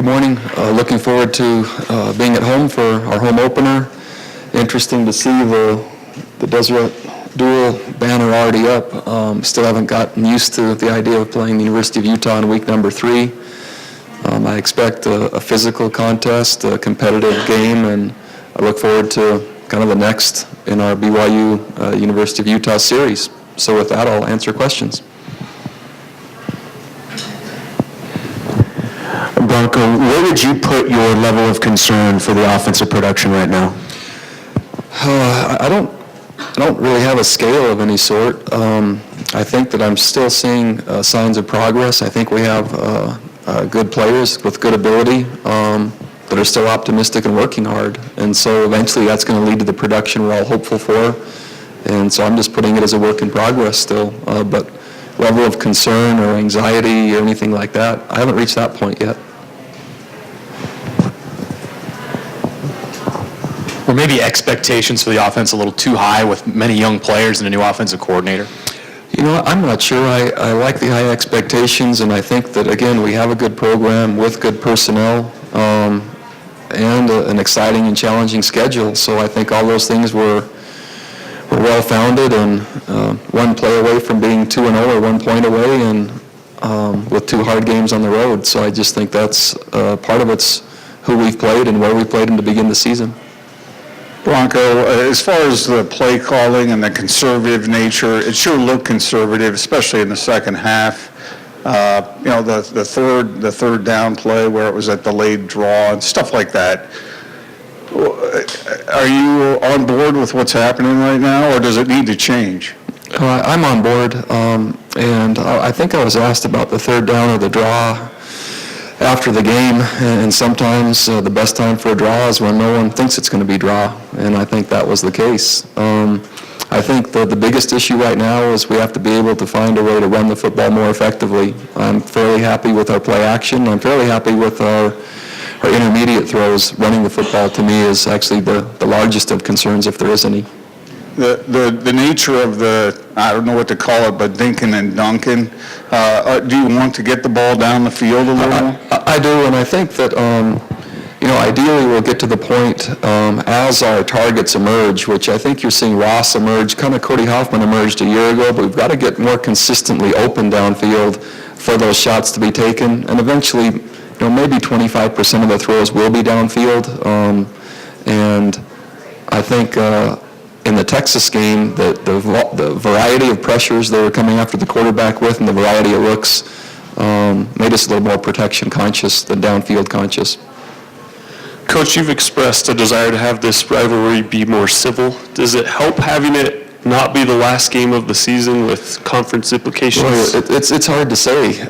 Good morning. Looking forward to being at home for our home opener. Interesting to see the Deseret Dual banner already up. Still haven't gotten used to the idea of playing the University of Utah in week number 3. I expect a physical contest, a competitive game, and I look forward to kind of the next in our BYU University of Utah series. So with that, I'll answer questions. Bronco, where would you put your level of concern for the offensive production right now? I don't really have a scale of any sort. I think that I'm still seeing signs of progress. I think we have good players with good ability that are still optimistic and working hard. And so eventually that's going to lead to the production we're all hopeful for. And so I'm just putting it as a work in progress still. But level of concern or anxiety or anything like that, I haven't reached that point yet. Or maybe expectations for the offense a little too high with many young players and a new offensive coordinator? You know, I'm not sure. I like the high expectations, and I think that, again, we have a good program with good personnel and an exciting and challenging schedule. So I think all those things were well-founded and one play away from being 2-0 or 1 point away and with 2 hard games on the road. So I just think that's part of it's who we've played and where we played them to begin the season. Bronco, as far as the play calling and the conservative nature, it sure looked conservative, especially in the second half. You know, the third down play where it was a delayed draw and stuff like that. Are you on board with what's happening right now, or does it need to change? I'm on board, and I think I was asked about the third down or the draw after the game, and sometimes the best time for a draw is when no one thinks it's going to be draw, and I think that was the case. I think the biggest issue right now is we have to be able to find a way to run the football more effectively. I'm fairly happy with our play action. I'm fairly happy with our intermediate throws. Running the football to me is actually the largest of concerns, if there is any. The nature of I don't know what to call it, but dinking and dunking, do you want to get the ball down the field a little more? I do, and I think that, you know, ideally we'll get to the point as our targets emerge, which I think you're seeing Ross emerge, kind of Cody Hoffman emerged a year ago, but we've got to get more consistently open downfield for those shots to be taken, and eventually, you know, maybe 25% of the throws will be downfield, and I think in the Texas game, the variety of pressures they were coming after the quarterback with and the variety of looks made us a little more protection conscious than downfield conscious. Coach, you've expressed a desire to have this rivalry be more civil. Does it help having it not be the last game of the season with conference implications? Well, it's hard to say.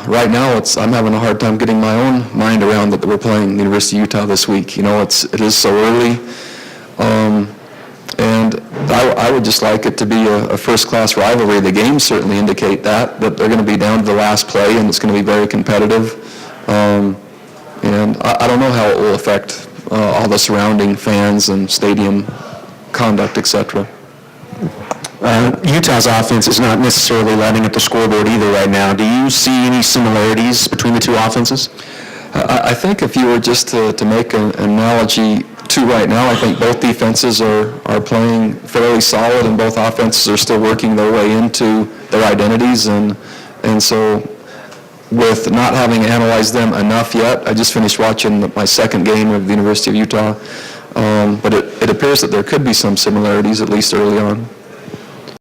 Right now, I'm having a hard time getting my own mind around that we're playing the University of Utah this week. You know, it is so early. And I would just like it to be a first-class rivalry. The games certainly indicate that they're going to be down to the last play, and it's going to be very competitive. And I don't know how it will affect all the surrounding fans and stadium conduct, etc. Utah's offense is not necessarily lighting up the scoreboard either right now. Do you see any similarities between the two offenses? I think if you were just to make an analogy to right now, I think both defenses are playing fairly solid and both offenses are still working their way into their identities. And so with not having analyzed them enough yet, I just finished watching my second game of the University of Utah, but it appears that there could be some similarities, at least early on.